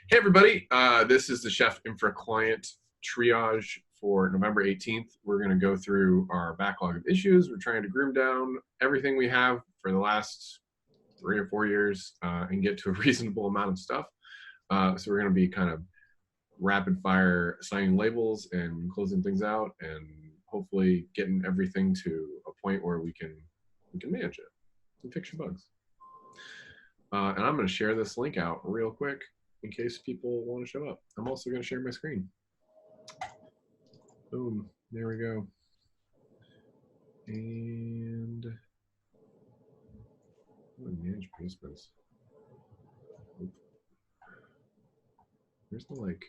Hey everybody, this is the Chef Infra client triage for November 18th. We're going to go through our backlog of issues. We're trying to groom down everything we have for the last 3 or 4 years and get to a reasonable amount of stuff. So we're going to be kind of rapid fire assigning labels and closing things out and hopefully getting everything to a point where we can manage it and fix your bugs. And I'm going to share this link out real quick in case people want to show up. I'm also going to share my screen. Boom, there we go. And manage participants. There's no like,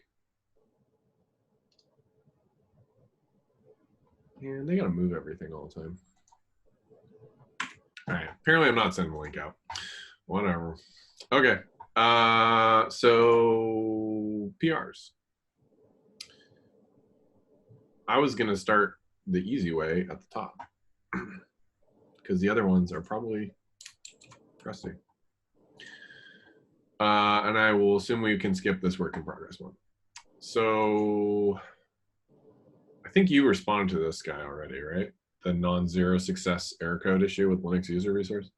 and they got to move everything all the time. All right, apparently I'm not sending the link out. Whatever. Okay. So PRs. I was going to start the easy way at the top because the other ones are probably crusty. And I will assume we can skip this work in progress one. So I think you responded to this guy already, right? The non-zero success error code issue with Linux user resource.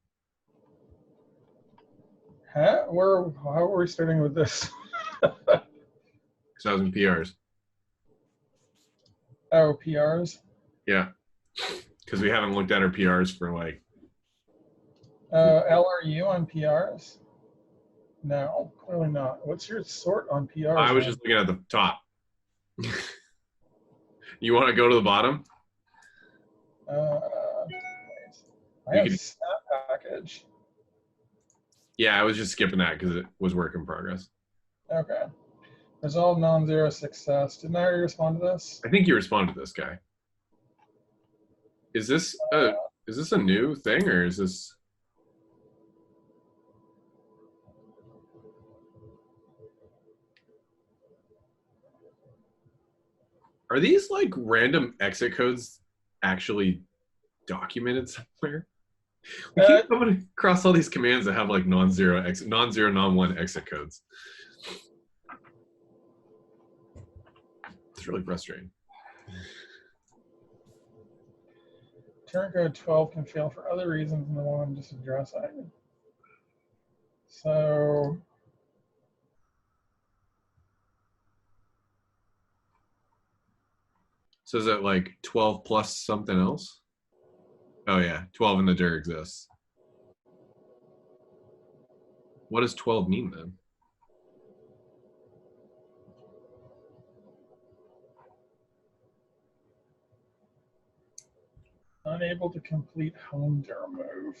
Huh? How are we starting with this? Because I was in PRs. Oh, PRs? Yeah. Because we haven't looked at our PRs for like. LRU on PRs? No, clearly not. What's your sort on PRs? I was just looking at the top. You want to go to the bottom? I have snap package. Yeah, I was just skipping that because it was work in progress. Okay. Resolve non-zero success. Didn't I already respond to this? I think you responded to this guy. Is this a new thing or is this? Are these like random exit codes actually documented somewhere? We keep coming across all these commands that have like non-zero, non-one exit codes. It's really frustrating. Turn code 12 can fail for other reasons than the one I'm just addressing. So is it like 12 plus something else? Oh yeah, 12 in the dir exists. What does 12 mean then? unable to complete home dir move.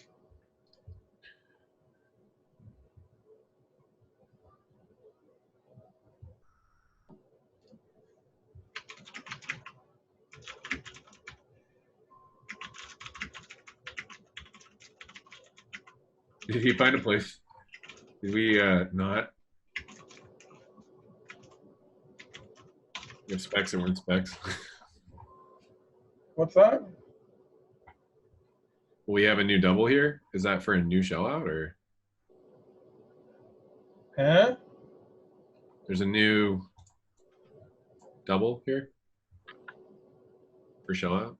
Did he find a place? Did we not? We have specs that weren't specs. What's that? We have a new double here. Is that for a new shell out or? Huh? There's a new double here for shell out.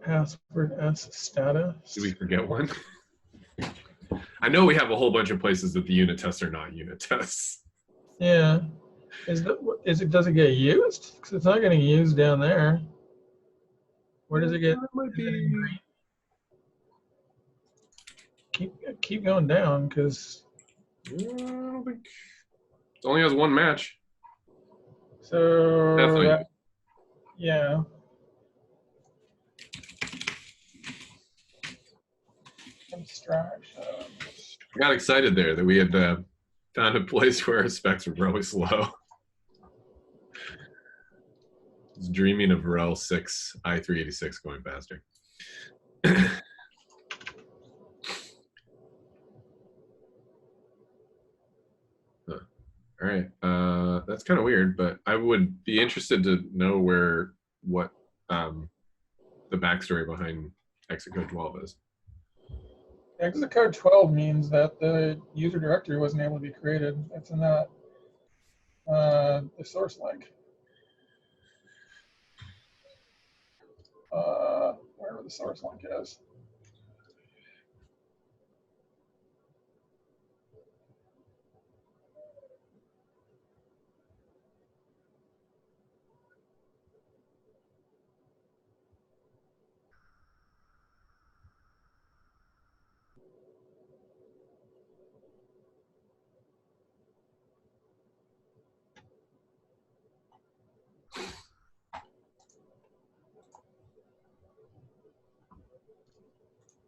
Password S status. Did we forget one? I know we have a whole bunch of places that the unit tests are not unit tests. Yeah. Does it get used? Because it's not getting used down there. Where does it get? That might be. Keep going down because. I don't think it only has one match. So Definitely. Yeah. Abstraction. I got excited there that we had found a place where our specs were really slow. I was dreaming of rel 6 i386 going faster. All right, that's kind of weird, but I would be interested to know what the backstory behind exit code 12 is. Yeah, because the code 12 means that the user directory wasn't able to be created. It's in that the source link. Wherever the source link is.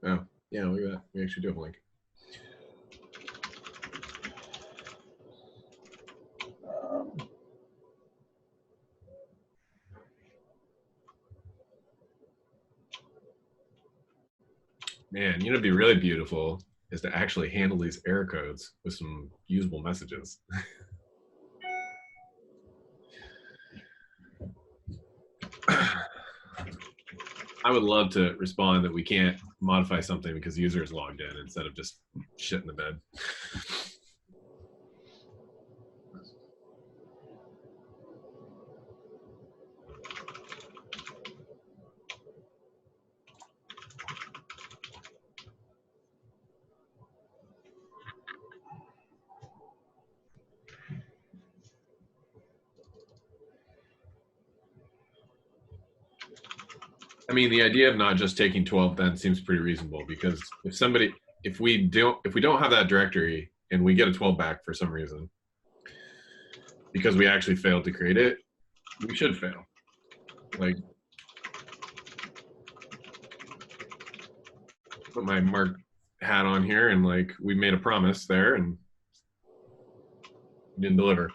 Oh, yeah, look at that. We actually do have a link. Man, you know, it'd be really beautiful is to actually handle these error codes with some usable messages. I would love to respond that we can't modify something because the user is logged in instead of just shit in the bed. I mean, the idea of not just taking 12 then seems pretty reasonable, because if we don't have that directory and we get a 12 back for some reason because we actually failed to create it, we should fail. Like, put my Mark hat on here, and like, we made a promise there and didn't deliver.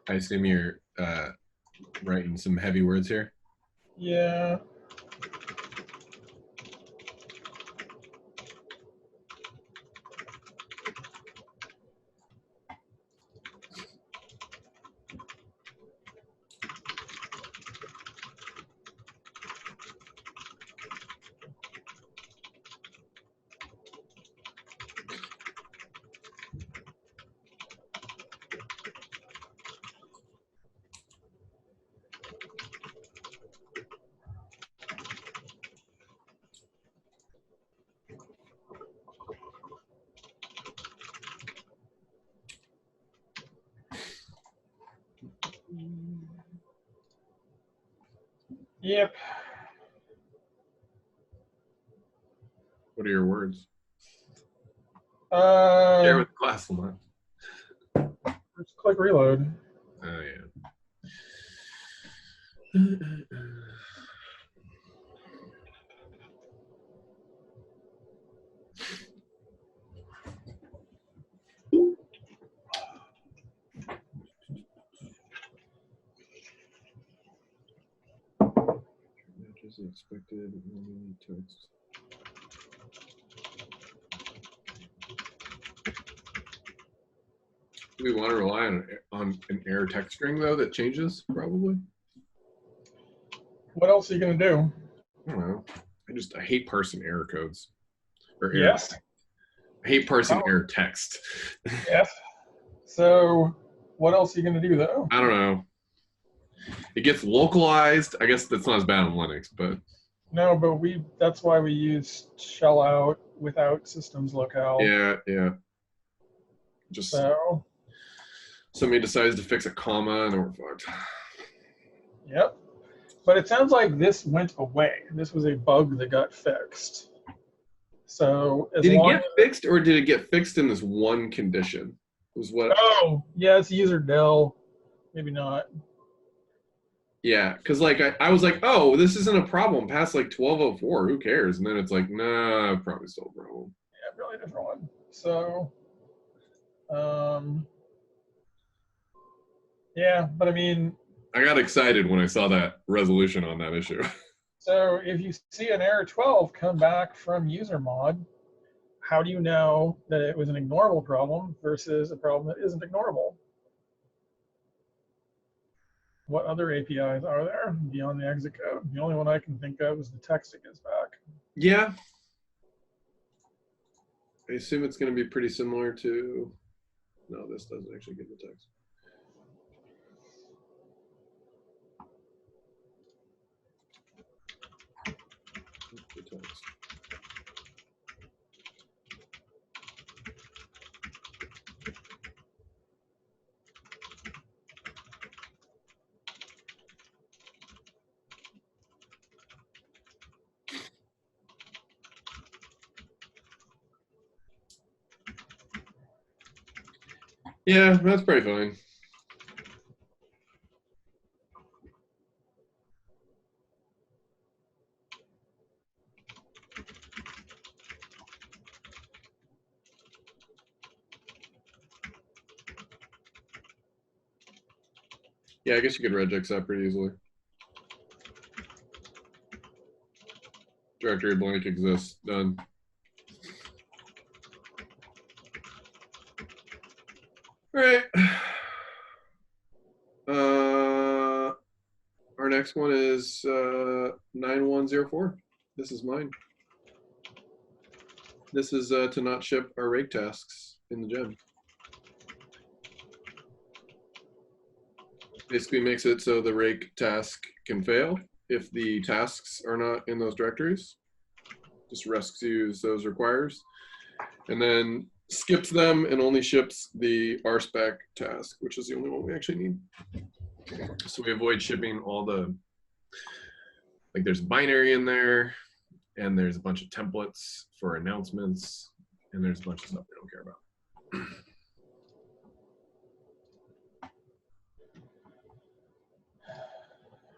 I assume you're writing some heavy words here. Yeah. Yep. What are your words? Share with the class, Lamont. Just click reload. Oh yeah. Matches expected text. Do we want to rely on an error text string though that changes? Probably. What else are you gonna do? I don't know. I hate parsing error codes. Or error. Yes. I hate parsing error text. Yes. So what else are you gonna do though? I don't know. It gets localized. I guess that's not as bad on Linux, but No, but that's why we use shell out without systems locale. yeah. Just so somebody decides to fix a comma and then we're fucked. Yep. But it sounds like this went away. This was a bug that got fixed. So did it get fixed, or did it get fixed in this one condition? Was what? Oh, yeah, it's user del. Maybe not. Yeah, because like I was like, oh, this isn't a problem past like 1204. Who cares? And then it's like, nah, probably still a problem. Yeah, really different one. So, yeah, but I mean, I got excited when I saw that resolution on that issue. So if you see an error 12 come back from user mod, how do you know that it was an ignorable problem versus a problem that isn't ignorable? What other APIs are there beyond the exit code? The only one I can think of is the text it gives back. Yeah. I assume it's going to be pretty similar to, no, this doesn't actually give the text. The text. Yeah, that's pretty fine. Yeah, I guess you could regex that pretty easily. Directory blank exists, done. All right. Our next one is 9104. This is mine. This is to not ship our rake tasks in the gem. Basically makes it so the rake task can fail if the tasks are not in those directories. Just rescues those requires. And then skips them and only ships the RSpec task, which is the only one we actually need. So we avoid shipping all the, like there's binary in there, and there's a bunch of templates for announcements, and there's a bunch of stuff we don't care about.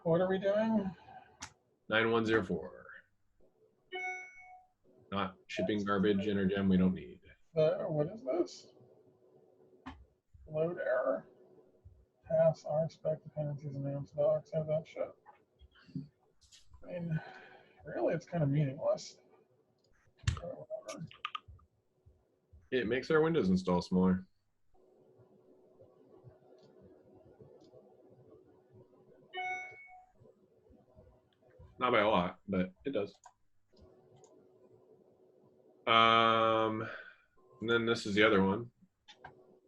What are we doing? 9104. Not shipping garbage in our gem we don't need. What is this? Load error. Pass RSpec dependencies announced docs. Have that shit. I mean, really, it's kind of meaningless. Whatever. It makes our Windows install smaller. Not by a lot, but it does. And then this is the other one.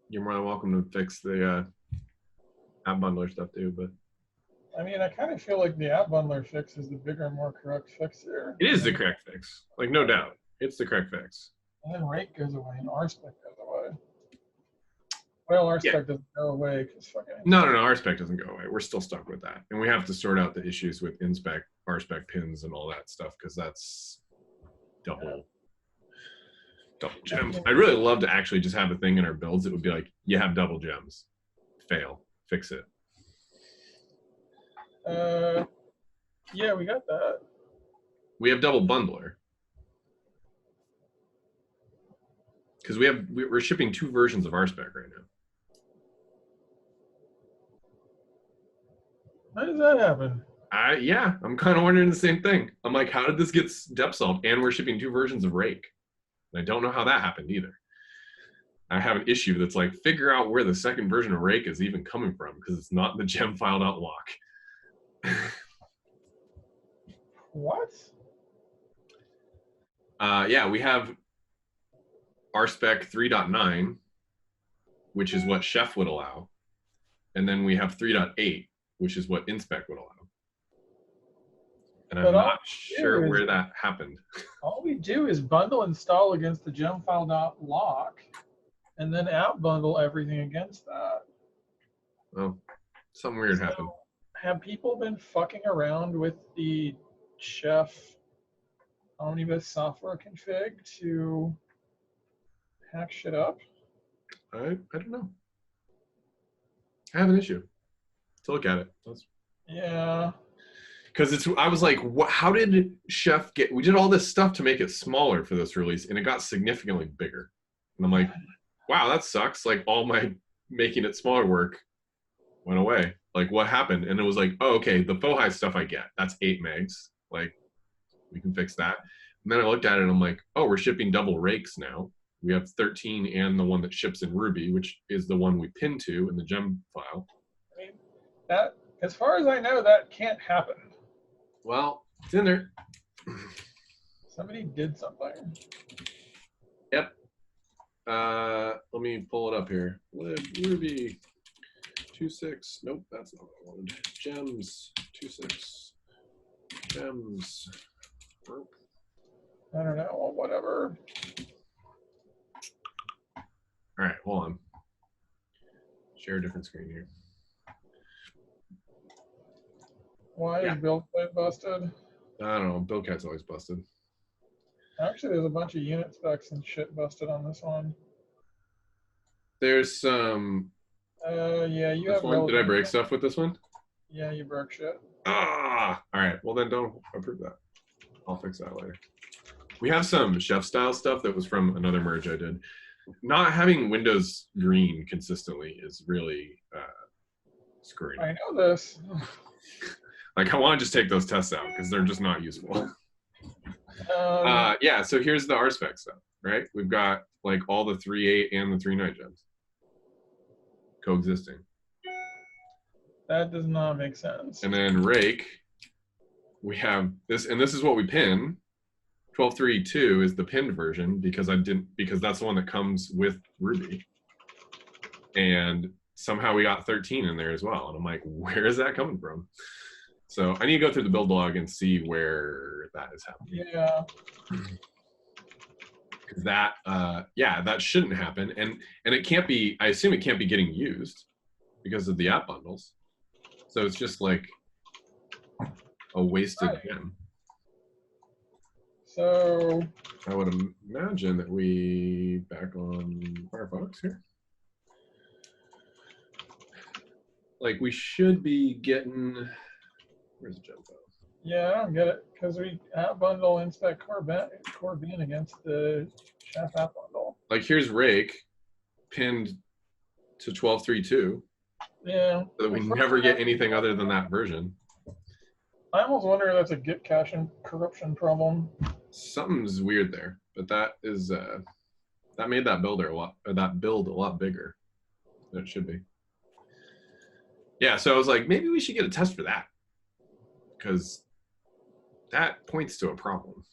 You're more than welcome to fix the app bundler stuff too, but I mean, I kind of feel like the app bundler fix is the bigger and more correct fix here. it is the correct fix. Like, no doubt. It's the correct fix. And then rake goes away and RSpec goes away. Well, RSpec doesn't go away because fucking. No, RSpec doesn't go away. We're still stuck with that. And we have to sort out the issues with inspec, RSpec pins and all that stuff because that's double gems. I'd really love to actually just have a thing in our builds that would be like, you have double gems. Fail. Fix it. Yeah, we got that. We have double bundler. Because we're shipping 2 versions of RSpec right now. How does that happen? Yeah, I'm kind of wondering the same thing. I'm like, how did this get depth solved? And we're shipping 2 versions of rake. And I don't know how that happened either. I have an issue that's like, figure out where the second version of rake is even coming from because it's not in the gem file.lock. What? Yeah, we have RSpec 3.9, which is what Chef would allow. And then we have 3.8, which is what Inspec would allow. And I'm not sure where that happened. All we do is bundle install against the gemfile.lock and then app bundle everything against that. Oh, something weird happened. Have people been fucking around with the Chef Omnibus software config to hack shit up? I don't know. I have an issue. To look at it. Yeah. Because I was like, how did Chef get? We did all this stuff to make it smaller for this release, and it got significantly bigger. And I'm like, wow, that sucks. Like all my making it smaller work went away. Like what happened? And it was like, oh, okay, the Fohi stuff I get. That's 8 megs. Like, we can fix that. And then I looked at it and I'm like, oh, we're shipping double rakes now. We have 13 and the one that ships in Ruby, which is the one we pin to in the gem file. I mean, that, as far as I know, that can't happen. Well, it's in there. Somebody did something. Yep. Let me pull it up here. Lib Ruby 2.6. Nope, that's not what I wanted. Gems 2.6. Gems. I don't know. Well, whatever. All right, hold on. Share a different screen here. Why is build plate busted? I don't know. Build cat's always busted. Actually, there's a bunch of unit specs and shit busted on this one. There's some. Yeah, you This have. one. Did I break stuff with this one? Yeah, you broke shit. Ah! All right. Well, then don't approve that. I'll fix that later. We have some chef style stuff that was from another merge I did. Not having Windows green consistently is really screwing. I know this. Like, I want to just take those tests out because they're just not useful. Yeah, so here's the RSpec stuff, right? We've got like all the 3.8 and the 3.9 gems coexisting. That does not make sense. And then rake, we have this, and this is what we pin. 12.3.2 is the pinned version because that's the one that comes with Ruby. And somehow we got 13 in there as well. And I'm like, where is that coming from? So I need to go through the build log and see where that is happening. Yeah. That, yeah, that shouldn't happen. And it can't be, I assume it can't be getting used because of the app bundles. So it's just like a wasted gem. So I would imagine that we back on Firefox here. Like we should be getting, where's the gem file? yeah, I don't get it because we app bundle inspect core bin against the chef app bundle. Like here's rake pinned to 12.3.2. Yeah. So that we never get anything other than that version. I almost wonder if that's a Git caching corruption problem. Something's weird there, but that is that made that build a lot bigger than it should be. Yeah, so I was like, maybe we should get a test for that because that points to a problem.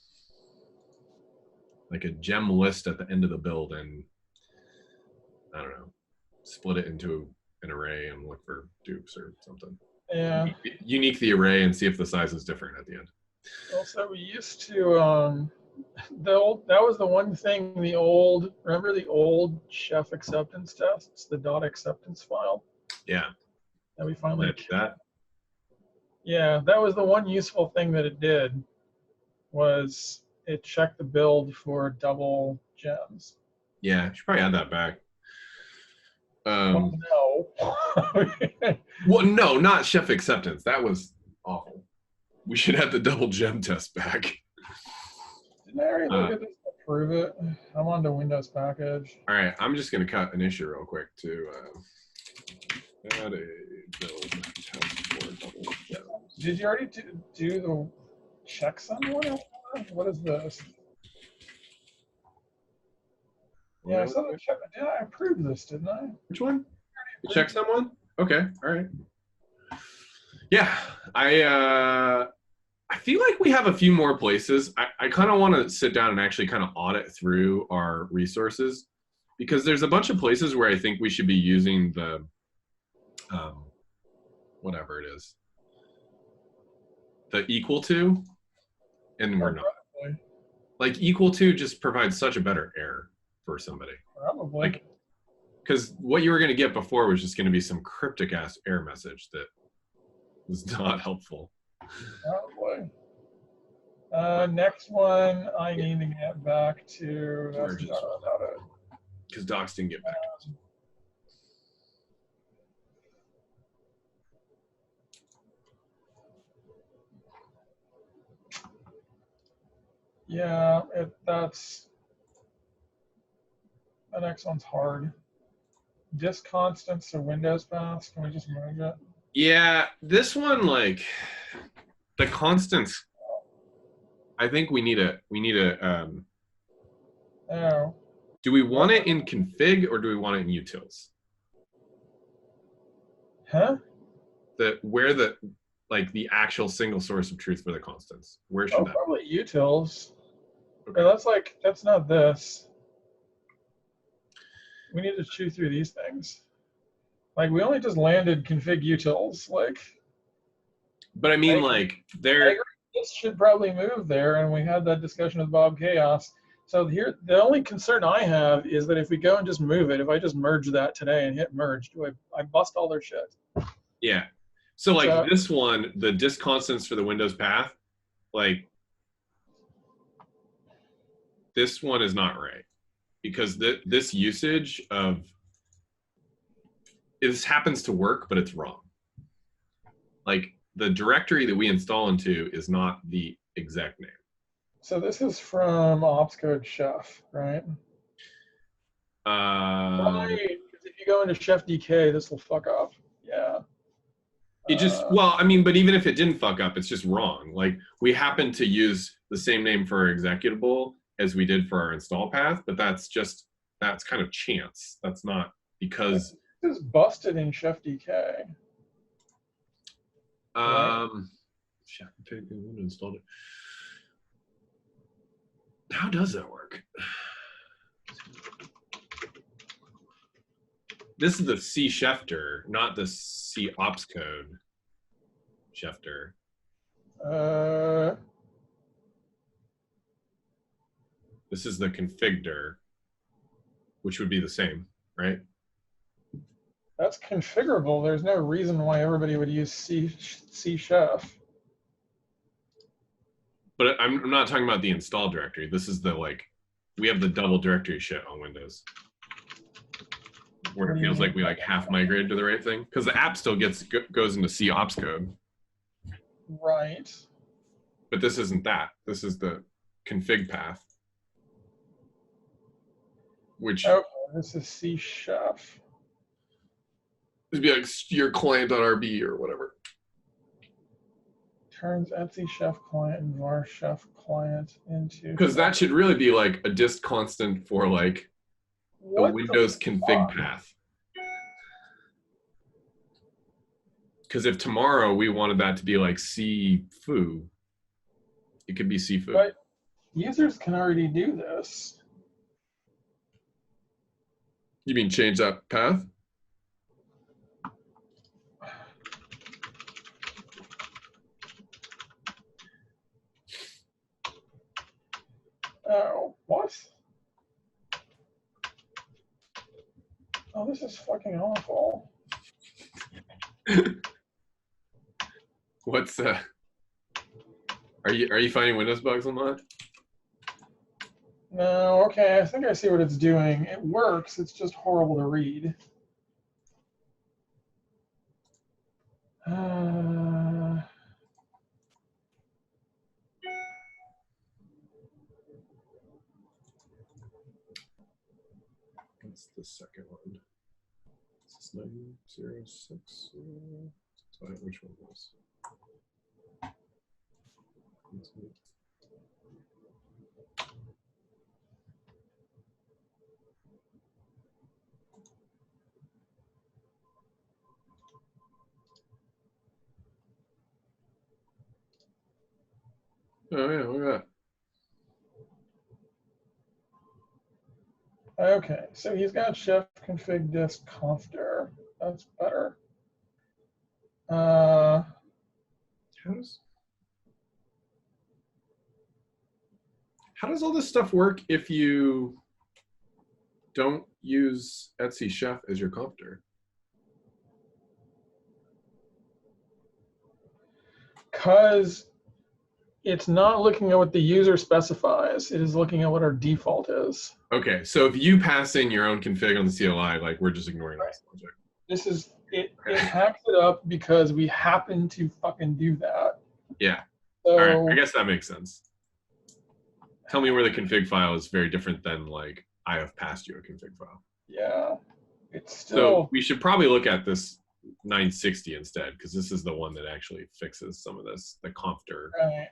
Like a gem list at the end of the build, and I don't know, split it into an array and look for dupes or something. Yeah. Unique the array and see if the size is different at the end. Also, we used to that was the one thing remember the old chef acceptance tests, the .acceptance file? Yeah. That we finally that. Yeah, that was the one useful thing that it did was it checked the build for double gems. Yeah, you should probably add that back. Well, no. Well, no, not chef acceptance. That was awful. We should have the double gem test back. Didn't I already look at this to prove it? I'm on the Windows package. All right, I'm just going to cut an issue real quick to add a build test for double gems. Did you already do the checksum one? What is this? Yeah, I saw the check. Did I approve this, didn't I? Which one? The checksum one? Okay, all right. Yeah, I feel like we have a few more places. I kind of want to sit down and actually kind of audit through our resources because there's a bunch of places where I think we should be using the, whatever it is, the equal to, and we're not. Probably. Like equal to just provides such a better error for somebody. Probably. Like, because what you were going to get before was just going to be some cryptic ass error message that was not helpful. Probably. Next one, I need to get back to. That's not about it. Because docs didn't get back to us. Yeah, that's the next one's hard. Disk constants to Windows paths. Can we just merge it? Yeah, this one, like, the constants I think we need a Oh. do we want it in config or do we want it in utils? Huh? Where the like the actual single source of truth for the constants. Where should Oh, that probably utils. Okay. Yeah, that's not this. We need to chew through these things. Like we only just landed config utils. Like, But I mean, I like, they're this should probably move there, and we had that discussion with Bob Chaos. So here, the only concern I have is that if we go and just move it, if I just merge that today and hit merge, do I bust all their shit? yeah. So like So, this one, the disk constants for the Windows path, like this one is not right because this usage of this happens to work, but it's wrong. Like the directory that we install into is not the exec name. so this is from opscode chef, right? Right. Because if you go into chef DK, this will fuck up. Yeah. It just, well, I mean, but even if it didn't fuck up, it's just wrong. Like we happen to use the same name for our executable as we did for our install path, but that's kind of chance. That's not because this is busted in chef DK. Chef installed it. How does that work? This is the C Schefter, not the C ops code Schefter. This is the configder, which would be the same, right? That's configurable. There's no reason why everybody would use C chef. But I'm not talking about the install directory. This is the like, we have the double directory shit on Windows. Where it feels like we like half migrated to the right thing. Because the app still goes into C ops code. Right. But this isn't that. This is the config path. Which okay, this is C chef. It'd be like your client.rb or whatever. Turns Etsy chef client and var chef client into. Because that should really be like a dist constant for like the Windows config path. Because if tomorrow we wanted that to be like cfoo, it could be cfoo. But users can already do this. You mean change that path? Oh, what? Oh, this is fucking awful. What's are you finding Windows bugs on that? No, okay, I think I see what it's doing. It works, it's just horrible to read. What's the second one? Is this 906? Which one was? Oh yeah, look at that. Okay, so he's got chef config disk confdir. That's better. How does all this stuff work if you don't use Etsy Chef as your configure? Because it's not looking at what the user specifies. It is looking at what our default is. Okay, so if you pass in your own config on the CLI, like we're just ignoring this logic. This is it hacks it up because we happen to fucking do that. Yeah. So, all right, I guess that makes sense. Tell me where the config file is very different than like I have passed you a config file. Yeah, it's still. So we should probably look at this 960 instead, because this is the one that actually fixes some of this, the configure. Right.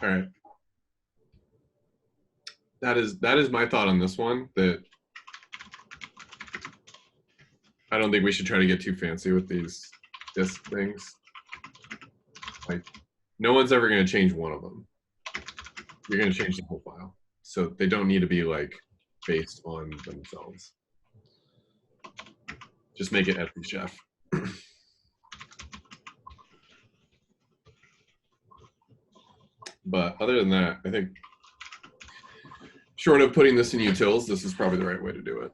All right. That is my thought on this one, that I don't think we should try to get too fancy with these disk things. Like, no one's ever going to change one of them. You're going to change the whole file. So they don't need to be like based on themselves. Just make it Etsy Chef. But other than that, I think short of putting this in utils, this is probably the right way to do it.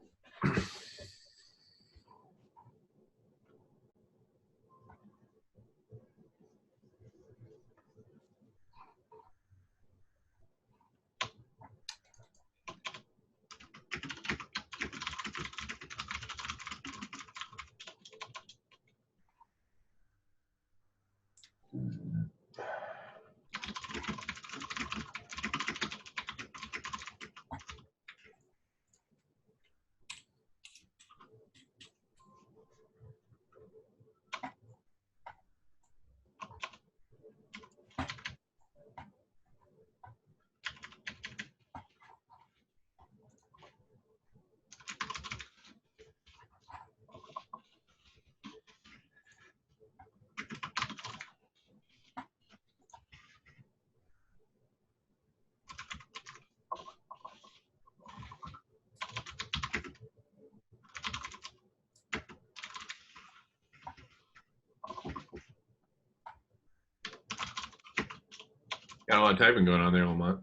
Got a lot of typing going on there, Lamont.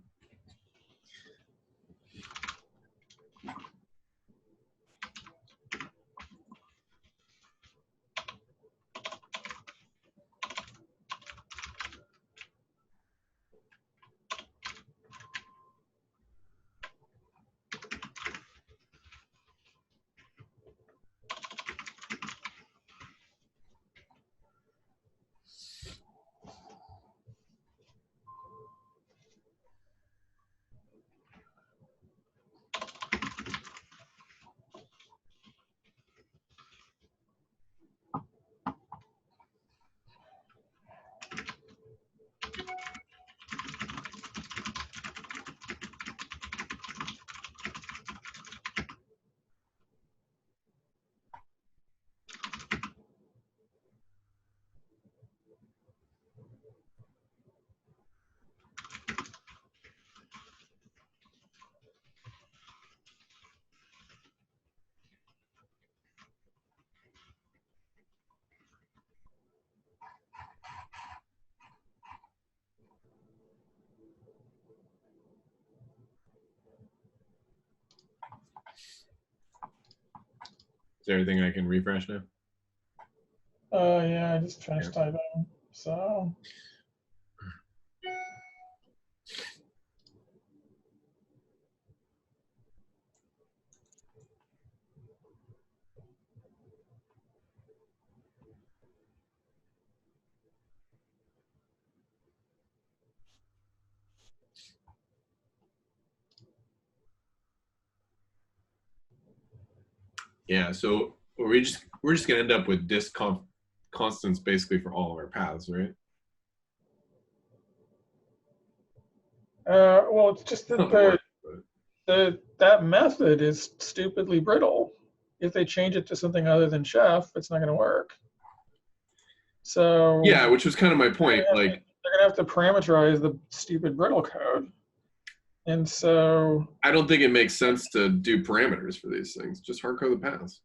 Is there anything I can refresh now? Yeah, I just finished typing. So. Yeah, so we're just gonna end up with disk constants basically for all of our paths, right? Well, it's just that that method is stupidly brittle. If they change it to something other than chef, it's not going to work. So yeah, which was kind of my point. Like, they're going to have to parameterize the stupid brittle code. And so I don't think it makes sense to do parameters for these things. Just hard code the paths.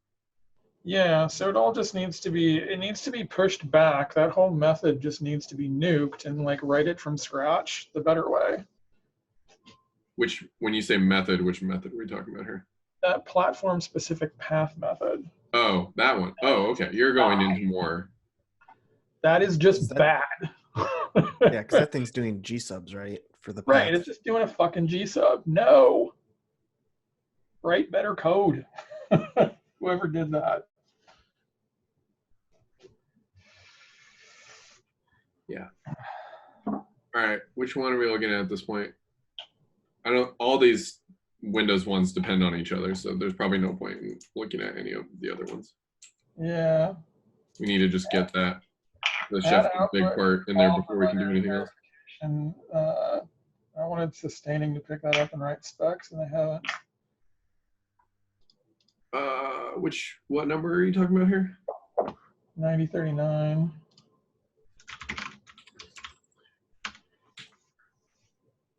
Yeah, so it all just needs to be pushed back. That whole method just needs to be nuked and like write it from scratch the better way. Which, when you say method, which method are we talking about here? That platform specific path method. Oh, that one. Oh, okay. You're going into more. That is just bad. Yeah, because that thing's doing G subs, right? For the path. Right, it's just doing a fucking G sub. No. Write better code. Whoever did that. Yeah. All right. Which one are we looking at this point? I don't. All these Windows ones depend on each other, so there's probably no point in looking at any of the other ones. Yeah. We need to just get the chef big part in there before we can do anything else. and I wanted sustaining to pick that up and write specs, and they haven't. What number are you talking about here? 9039.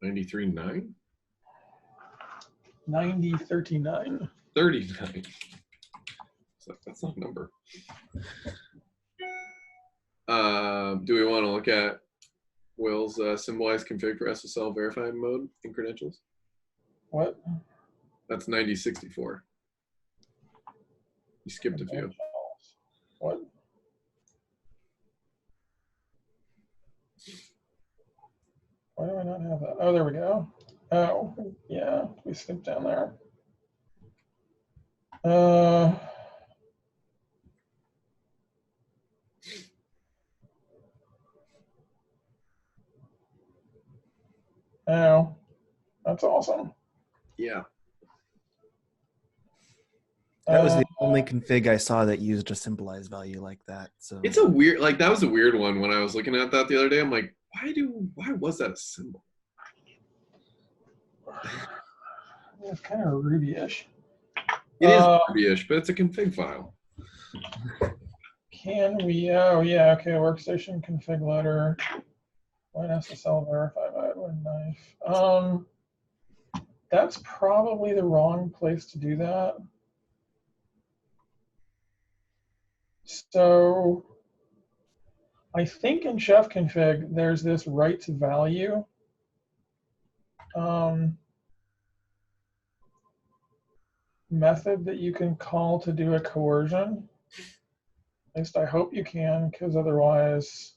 93.9? 9039. 39. So that's not a number. Do we want to look at Will's symbolized config for SSL verified mode in credentials? What? That's 9064. You skipped a few. What? Why do I not have that? Oh, there we go. Oh, yeah, we skipped down there. Oh, that's awesome. Yeah. That was the only config I saw that used a symbolized value like that. So It's a weird, like that was a weird one when I was looking at that the other day. I'm like, why was that a symbol? It's kind of Ruby-ish. It is Ruby-ish, but it's a config file. Can we? Oh, yeah. Okay. Workstation config loader. When SSL verify mode when knife. That's probably the wrong place to do that. So I think in chef config there's this right to value. Method that you can call to do a coercion. At least I hope you can, because otherwise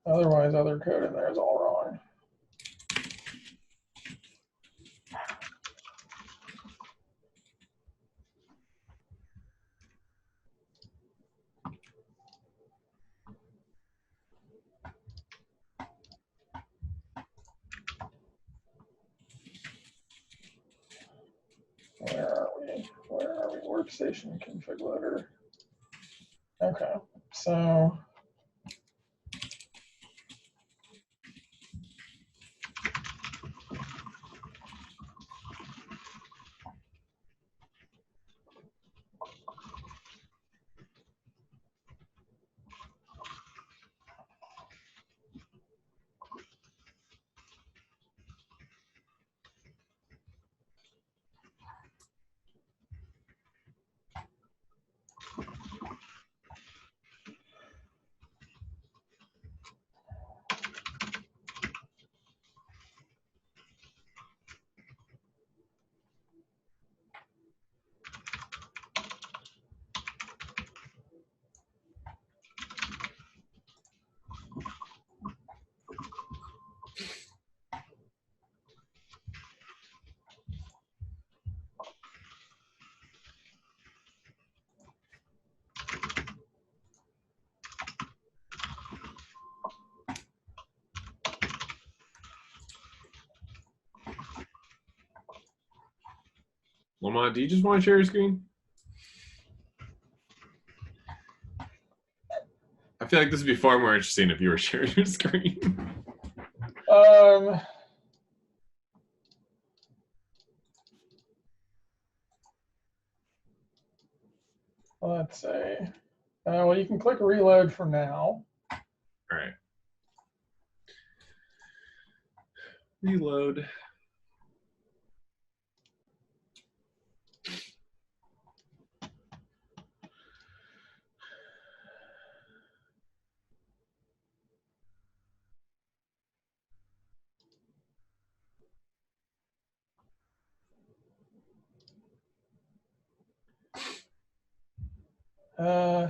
other code in there is all wrong. Where are we? Workstation config loader. Okay, so Lamont, do you just want to share your screen? I feel like this would be far more interesting if you were sharing your screen. let's see. Well, you can click reload for now. All right. Reload.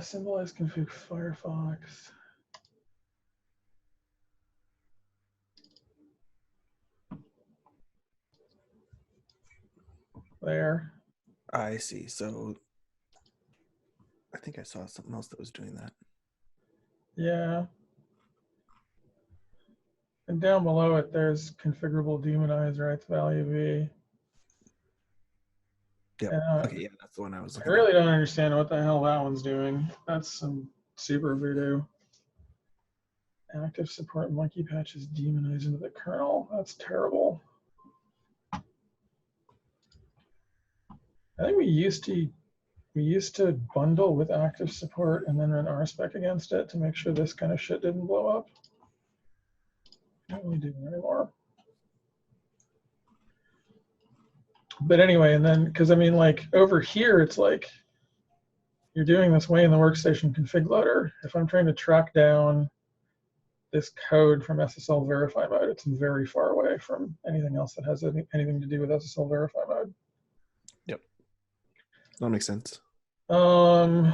Symbolize config Firefox. There. I see. So I think I saw something else that was doing that. Yeah. And down below it, there's configurable demonize rights value V. Yep. Uh, Okay, yeah, that's the one I was I looking really don't understand what the hell that one's doing. That's some super voodoo. Active support monkey patch is demonized into the kernel. That's terrible. I think we used to bundle with active support and then run RSpec against it to make sure this kind of shit didn't blow up. Can't really do it anymore. But anyway, and then, because I mean, like over here, it's like you're doing this way in the workstation config loader. If I'm trying to track down this code from SSL verify mode, it's very far away from anything else that has anything to do with SSL verify mode. Yep. That makes sense. Okay.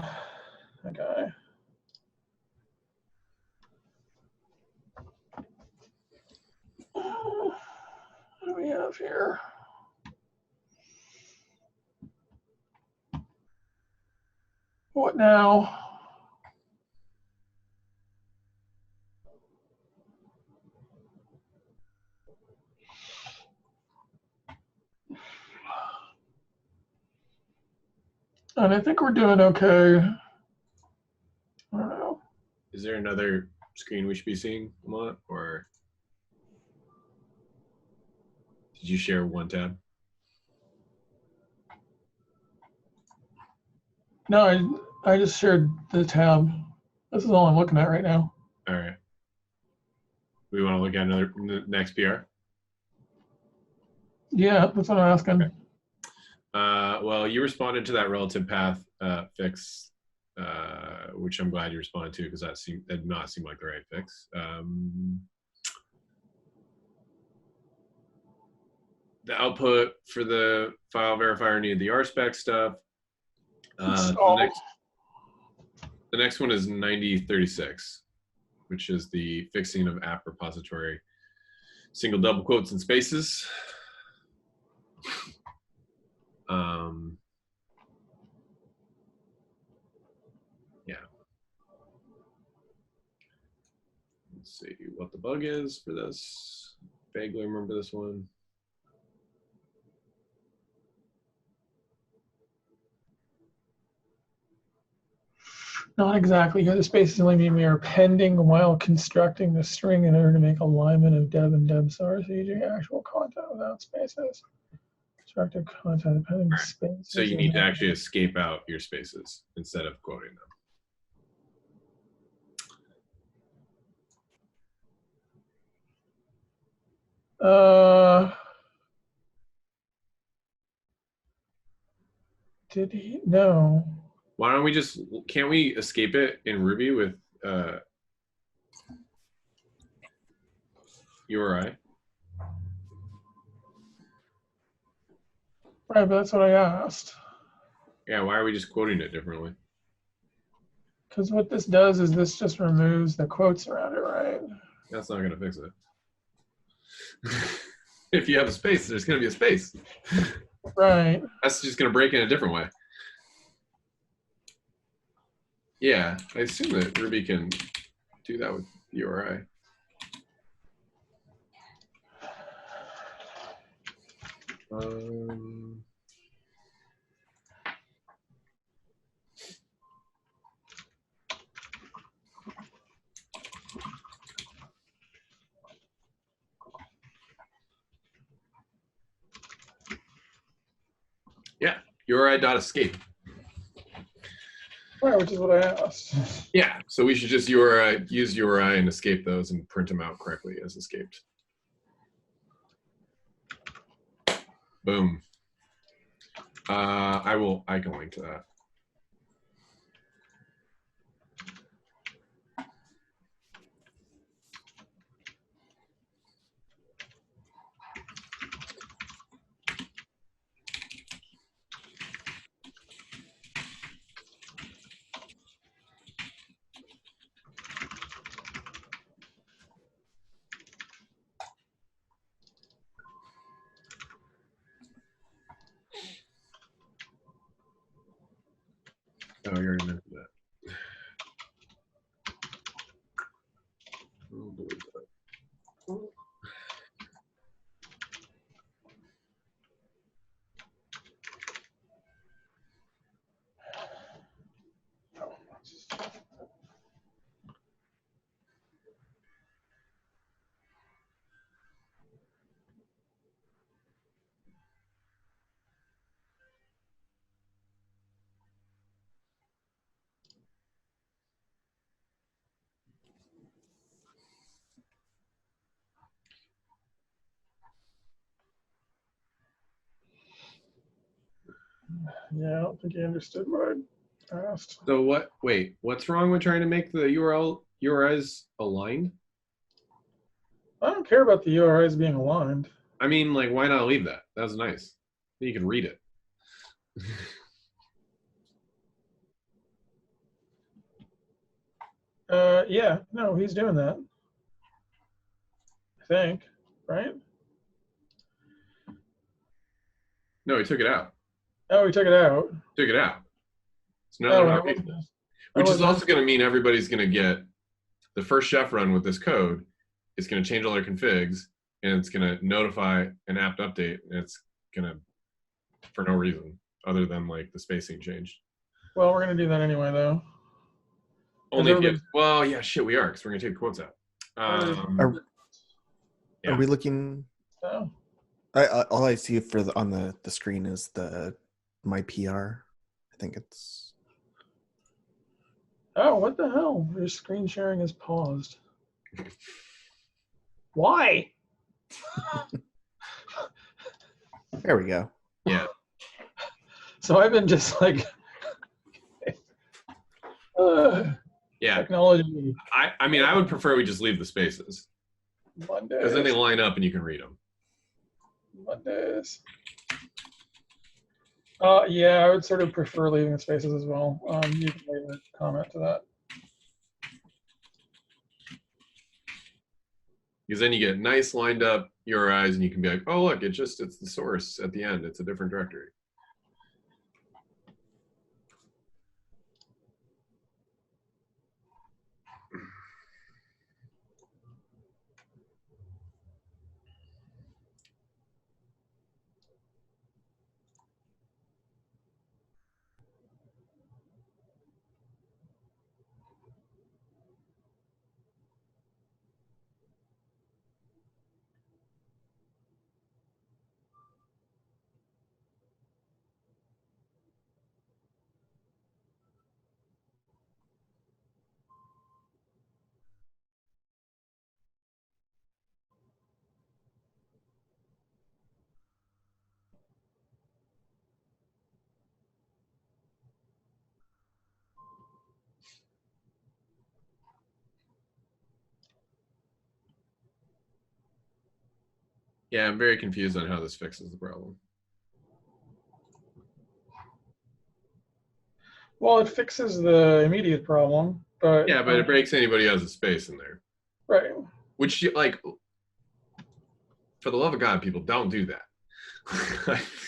What do we have here? What now? And I think we're doing okay. I don't know. Is there another screen we should be seeing a lot, or did you share one tab? No, I just shared the tab. This is all I'm looking at right now. All right. We want to look at another next PR. Yeah, that's what I'm asking. Okay. Well, you responded to that relative path fix, which I'm glad you responded to because that did not seem like the right fix. The output for the file verifier needed the RSpec stuff. The next one is 9036, which is the fixing of app repository single double quotes and spaces. Yeah. Let's see what the bug is for this. Vaguely remember this one. Not exactly. Here the spaces only mean we are pending while constructing the string in order to make alignment of deb and deb source using actual content without spaces. Constructed content pending spaces. So you need to actually escape out your spaces instead of quoting them. Did he? No. Why don't we just, can't we escape it in Ruby with URI? Right, but that's what I asked. Yeah, why are we just quoting it differently? Because what this does is this just removes the quotes around it, right? That's not going to fix it. If you have a space, there's going to be a space. Right. That's just going to break in a different way. Yeah, I assume that Ruby can do that with URI. Yeah, URI.escape. Right, which is what I asked. Yeah, so we should just use URI and escape those and print them out correctly as escaped. Boom. I can link to that. Oh, you already mentioned that. I'll delete that. Yeah, I don't think he understood what I asked. So what? Wait, what's wrong with trying to make the URIs aligned? I don't care about the URIs being aligned. I mean, like, why not leave that? That was nice. You can read it. Yeah, no, he's doing that. I think, right? No, he took it out. Oh, he took it out. Took it out. So now Oh, they're I not wasn't- readable. I Which is wasn't- also going to mean everybody's going to get the first chef run with this code. It's going to change all their configs, and it's going to notify an apt update, and it's going to, for no reason other than like the spacing changed. Well, we're gonna do that anyway, though. Only if you, everybody- well, yeah, shit, we are, because we're going to take the quotes out. Yeah. Are we looking? Oh, All I see on the screen is my PR. I think it's. oh, what the hell? Your screen sharing is paused. Why? There we go. Yeah. So I've been just like, Yeah. technology I mean, I would prefer we just leave the spaces, because then they Mondays. line up and you can read them. Mondays. Yeah, I would sort of prefer leaving the spaces as well. You can leave a comment to that. Because then you get nice lined up URIs, and you can be like, oh, look, it's the source at the end. It's a different directory. Yeah, I'm very confused on how this fixes the problem. Well, it fixes the immediate problem, but Yeah, but it breaks anybody who has a space in there. right. Which, like, for the love of God, people, don't do that.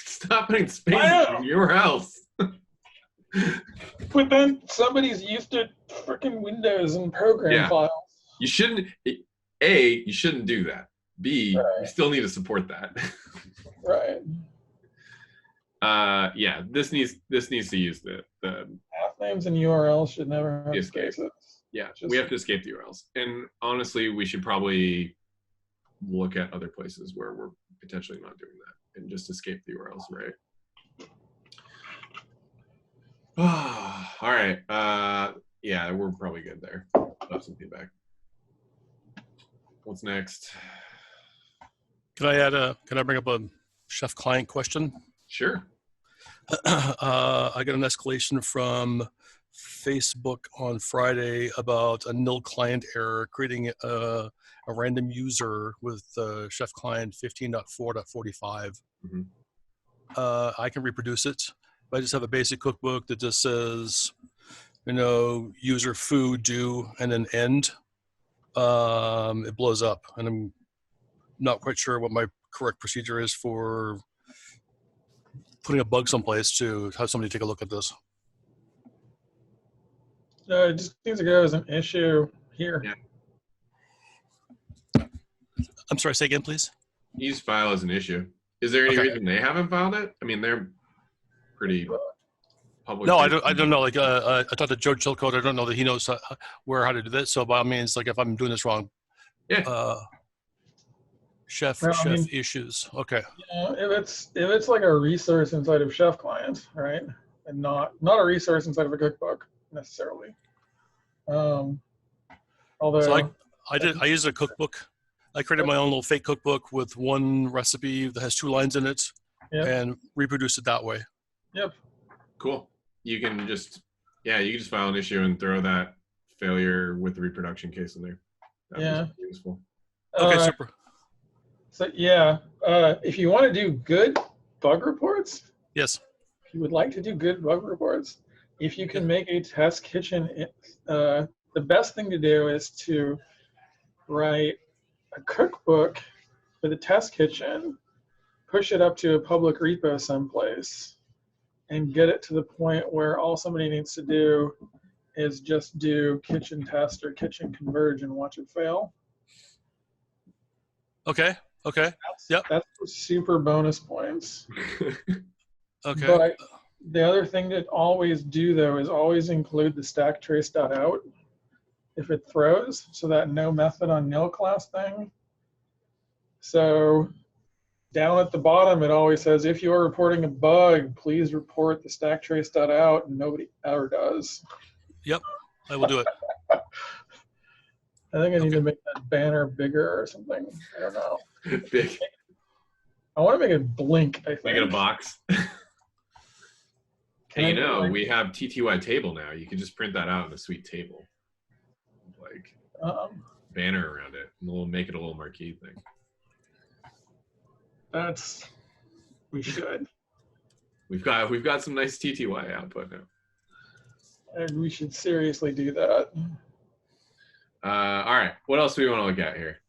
Stop putting space in your house. But then somebody's used to freaking Windows and program Yeah. files. You shouldn't. A, you shouldn't do that. B, Right. you still need to support that. Right. Yeah, this needs to use the Path names and URLs should never have escape. spaces. Yeah, Just- we have to escape the URLs. And honestly, we should probably look at other places where we're potentially not doing that and just escape the URLs, right? All right. Yeah, we're probably good there. I'll have some feedback. What's next? Can I bring up a chef client question? Sure. I got an escalation from Facebook on Friday about a nil client error creating a random user with chef client 15.4.45. Mhm. I can reproduce it, but I just have a basic cookbook that just says, user food, do, and then end. It blows up, and I'm not quite sure what my correct procedure is for putting a bug someplace to have somebody take a look at this. It just needs to go as an issue here. Yeah. I'm sorry, say again, please. Use file as an issue. Is there any Okay. reason they haven't filed it? I mean, they're pretty public. No, I don't know. Like, I talked to Joe Chilcote. I don't know that he knows how to do this. So by all means, like, if I'm doing this wrong, Yeah. chef Well, I mean- issues. Okay. If it's like a resource inside of Chef Client, right, and not a resource inside of a cookbook necessarily. Although So I used a cookbook. I created my own little fake cookbook with one recipe that has 2 lines in it, Yep. and reproduced it that way. Yep. Cool. You can just file an issue and throw that failure with the reproduction case in there. That'd be useful. Okay, super. So yeah, if you want to do good bug reports, Yes. if you would like to do good bug reports, if you can make a test kitchen, the best thing to do is to write a cookbook for the test kitchen, push it up to a public repo someplace, and get it to the point where all somebody needs to do is just do kitchen test or kitchen converge and watch it fail. Okay. That's super bonus points. Okay. But the other thing to always do, though, is always include the stack trace.out if it throws, so that no method on nil class thing. So down at the bottom, it always says, if you are reporting a bug, please report the stack trace.out, and nobody ever does. Yep, I will do it. I think I need to make that banner bigger or something. I don't know. Big. I want to make it blink, I think. Make it a box. Hey, you know, we have TTY table now. You can just print that out in a sweet table. Like banner around it. And we'll make it a little marquee thing. We should. We've got some nice TTY output now. And we should seriously do that. All right. What else do we want to look at here?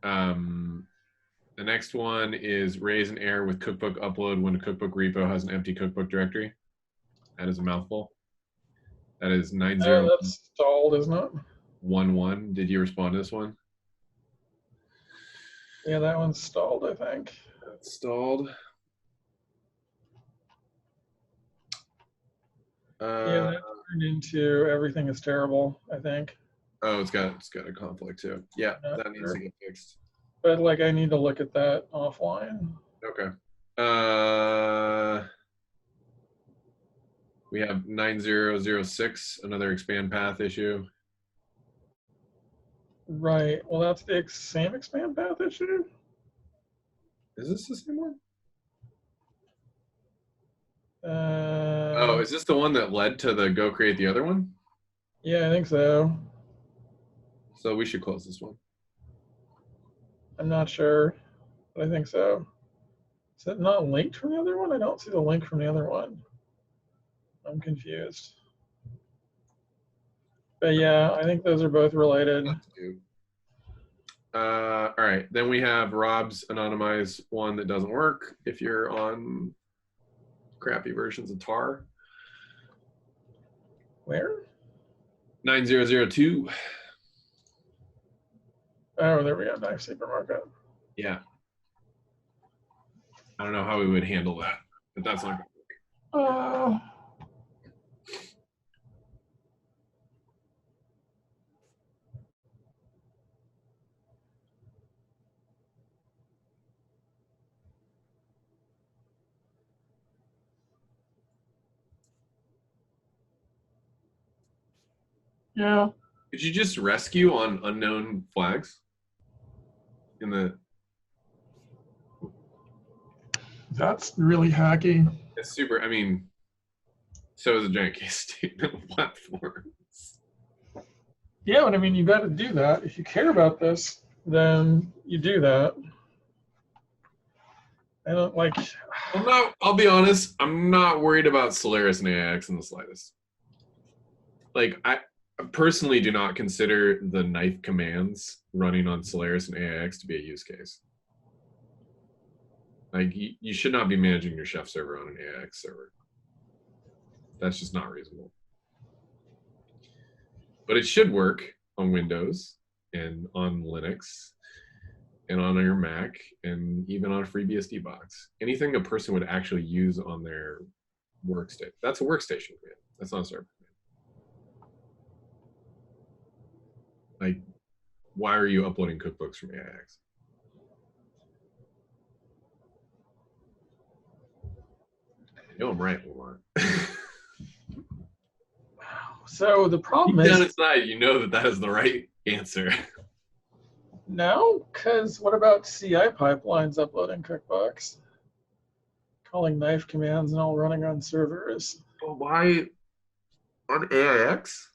The next one is raise an error with cookbook upload when a cookbook repo has an empty cookbook directory. That is a mouthful. That is 90. That's stalled, isn't it? 11. Did you respond to this one? Yeah, that one's stalled, I think. That's stalled. Yeah, that turned into everything is terrible, I think. Oh, it's got a conflict too. Yeah, that needs to get fixed. But like, I need to look at that offline. Okay. We have 9006, another expand path issue. Right. Well, that's the same expand path issue. Is this the same one? Uh, Oh, is this the one that led to the go create the other one? Yeah, I think so. So we should close this one. I'm not sure, but I think so. Is it not linked from the other one? I don't see the link from the other one. I'm confused. But yeah, I think those are both related. All right, then we have Rob's anonymized one that doesn't work if you're on crappy versions of tar. Where? 9002. Oh, there we go. Knife supermarket. Yeah. I don't know how we would handle that, but that's not going to work. Yeah. Could you just rescue on unknown flags? In the. That's really hacky. It's super. I mean, so is a giant case statement platforms. Yeah, but I mean, you got to do that. If you care about this, then you do that. I don't like. I'll be honest. I'm not worried about Solaris and AIX in the slightest. Like, I personally do not consider the knife commands running on Solaris and AIX to be a use case. Like, you should not be managing your chef server on an AIX server. That's just not reasonable. But it should work on Windows and on Linux and on your Mac and even on a FreeBSD box. Anything a person would actually use on their workstation. That's a workstation command. That's not a server command. Like, why are you uploading cookbooks from AIX? You know I'm right, Lamar. So the problem is, down inside, you know that is the right answer. no, because what about CI pipelines uploading cookbooks? Calling knife commands and all running on servers. Well, why on AIX?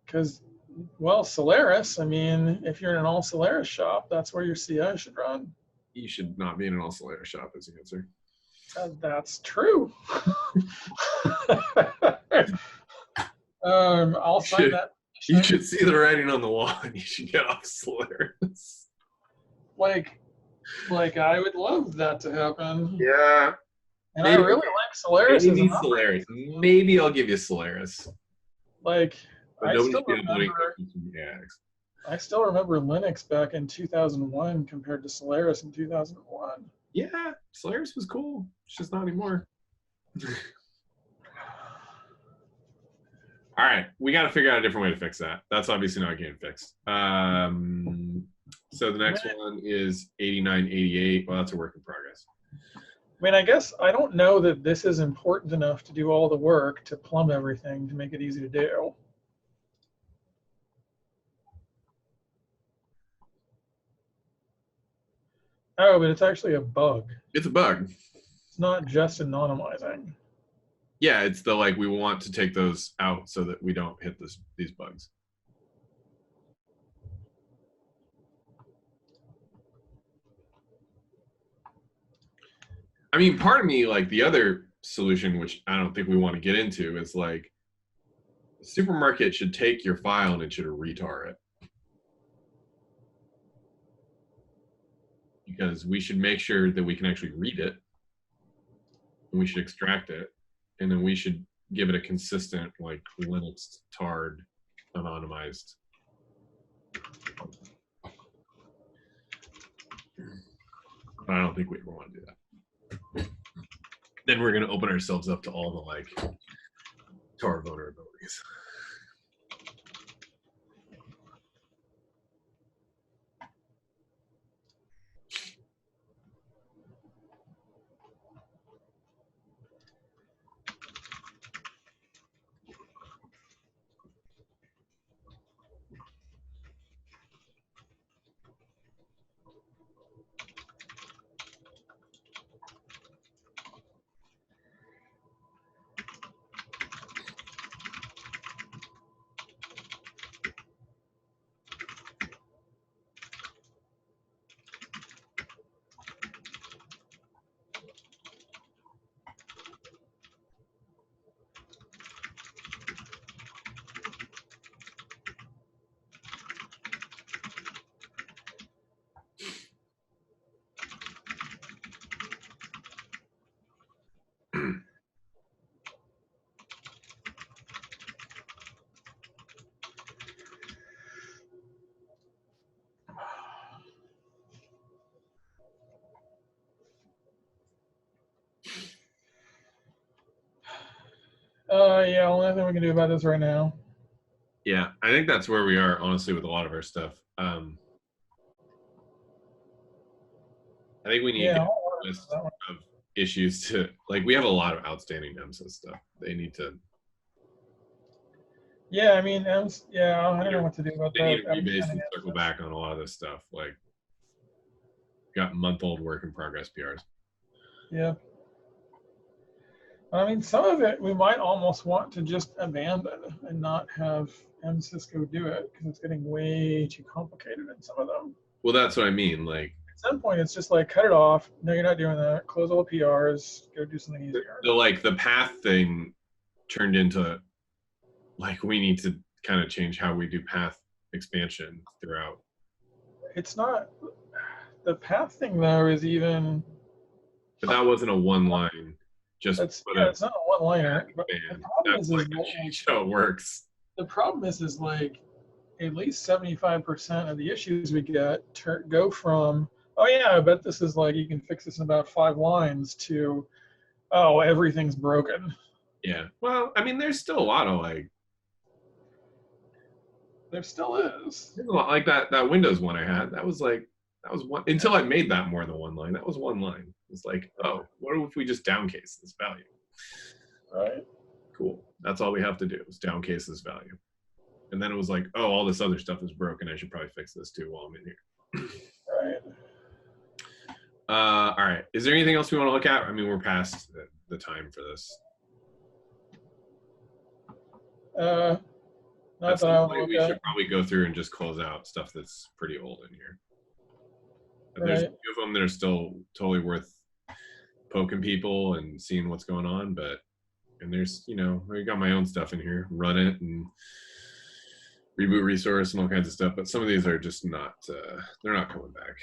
Because, well, Solaris, I mean, if you're in an all Solaris shop, that's where your CI should run. You should not be in an all Solaris shop is the answer. That's true. I'll sign that. You should see the writing on the wall and you should get off Solaris. Like I would love that to happen. Yeah. And I really like Solaris. Maybe Solaris. Maybe I'll give you Solaris. Like, But I nobody's still gonna blame remember. you from AIX. I still remember Linux back in 2001 compared to Solaris in 2001. Yeah, Solaris was cool. It's just not anymore. All right, we got to figure out a different way to fix that. That's obviously not getting fixed. So the next one is 8988. Well, that's a work in progress. I mean, I guess I don't know that this is important enough to do all the work to plumb everything to make it easy to do. Oh, but it's actually a bug. It's a bug. It's not just anonymizing. Yeah, it's the like we want to take those out so that we don't hit these bugs. I mean, part of me, like the other solution, which I don't think we want to get into, is like the supermarket should take your file and it should retar it. Because we should make sure that we can actually read it and we should extract it. And then we should give it a consistent, like Linux tard anonymized. I don't think we ever want to do that. Then we're going to open ourselves up to all the like tard vulnerabilities. Yeah, only thing we can do about this right now. Yeah, I think that's where we are, honestly, with a lot of our stuff. I think we need to get a list of issues to, like, we have a lot of outstanding MSA stuff. They need to. Yeah, I mean, yeah, I don't know what to do about They that. need to rebase and circle back on a lot of this stuff. Like, got month-old work in progress PRs. Yeah. I mean, some of it we might almost want to just abandon and not have mSysco do it because it's getting way too complicated in some of them. Well, that's what I mean. Like, at some point, it's just like cut it off. No, you're not doing that. Close all the PRs. Go do something easier. the path thing turned into like we need to kind of change how we do path expansion throughout. It's not the path thing though. Is even. But that wasn't a one line. Just it's not a one-liner. But the problem that's is like how it works. The problem is like at least 75% of the issues we get go from, oh yeah, I bet this is like you can fix this in about 5 lines to, oh, everything's broken. Yeah. Well, I mean, there's still a lot of like. There still is. There's a lot, like that Windows one I had. That was one until I made that more than one line. That was one line. It's like, oh, what if we just downcase this value? Right. Cool. That's all we have to do is downcase this value. And then it was like, oh, all this other stuff is broken. I should probably fix this too while I'm in here. Right. All right. Is there anything else we want to look at? I mean, we're past the time for this. Not At that some I point, look we at. should probably go through and just close out stuff that's pretty old in here. And there's a Right. few of them that are still totally worth poking people and seeing what's going on, but and there's, you know, I got my own stuff in here, run it and reboot resource and all kinds of stuff, but some of these are just not they're not coming back.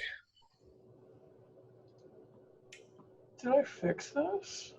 Did I fix this?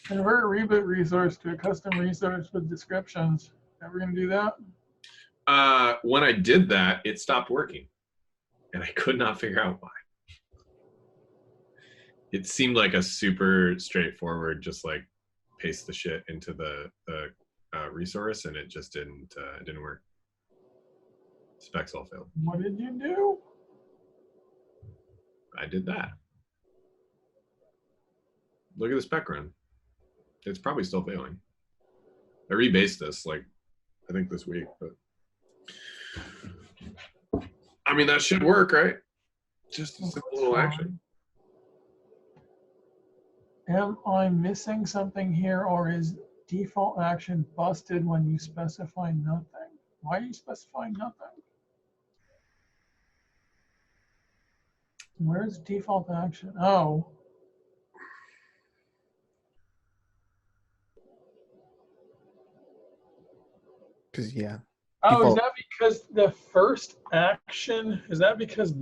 Convert reboot resource to a custom resource with descriptions. Ever gonna do that? When I did that, it stopped working, and I could not figure out why. It seemed like a super straightforward, just like paste the shit into the resource, and it just didn't work. Specs all failed. What did you do? I did that. Look at the spec run. It's probably still failing. I rebased this, like, I think this week, but I mean, that should work, right? Just a simple little action. Am I missing something here, or is default action busted when you specify nothing? Why are you specifying nothing? Where's default action? Oh. Because yeah. Oh, is Default. that because the first action, is that because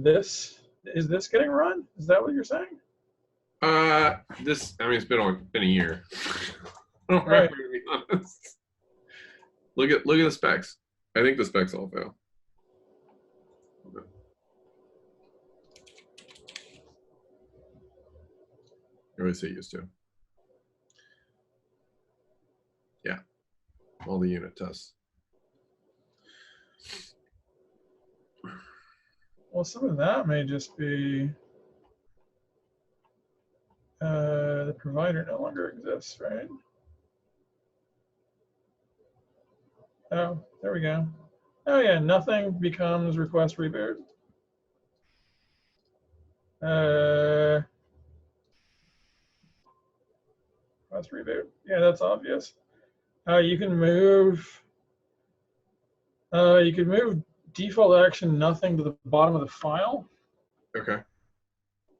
is this getting run? Is that what you're saying? This, I mean, it's been a year. I don't Right. remember, to be honest. Look at the specs. I think the specs all fail. Okay. I always say used to. Yeah, all the unit tests. Well, some of that may just be the provider no longer exists, right? Oh, there we go. Oh yeah, nothing becomes request reboot. Request reboot. Yeah, that's obvious. You can move default action nothing to the bottom of the file. Okay.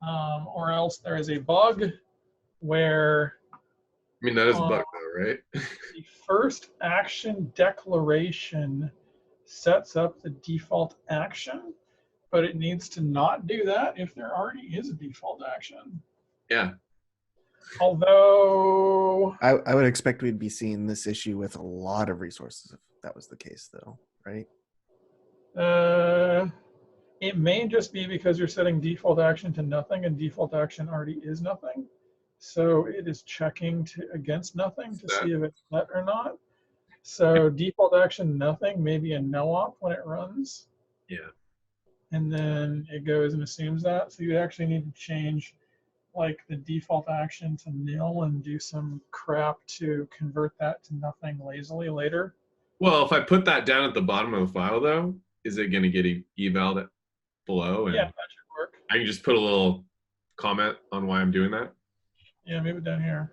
Or else there is a bug where I mean, that is a bug though, right? the first action declaration sets up the default action, but it needs to not do that if there already is a default action. Yeah. Although I would expect we'd be seeing this issue with a lot of resources if that was the case, though, right? it may just be because you're setting default action to nothing and default action already is nothing. So it is checking against nothing to see if it's set or not. So default action nothing, maybe a no op when it runs. Yeah. And then it goes and assumes that. So you actually need to change like the default action to nil and do some crap to convert that to nothing lazily later. Well, if I put that down at the bottom of the file though, is it going to get evaled below? And yeah, that should work. I can just put a little comment on why I'm doing that. Yeah, move it down here.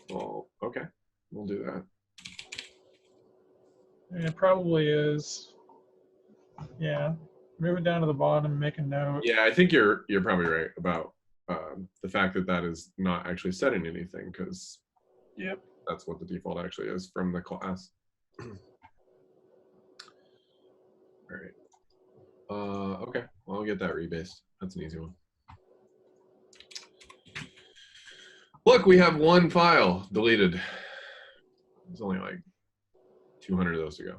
Well, okay, we'll do that. And it probably is. Yeah, move it down to the bottom, make a note. Yeah, I think you're probably right about the fact that that is not actually setting anything, because Yep. that's what the default actually is from the class. All right. Okay, well, I'll get that rebased. That's an easy one. Look, we have one file deleted. There's only like 200 of those to go.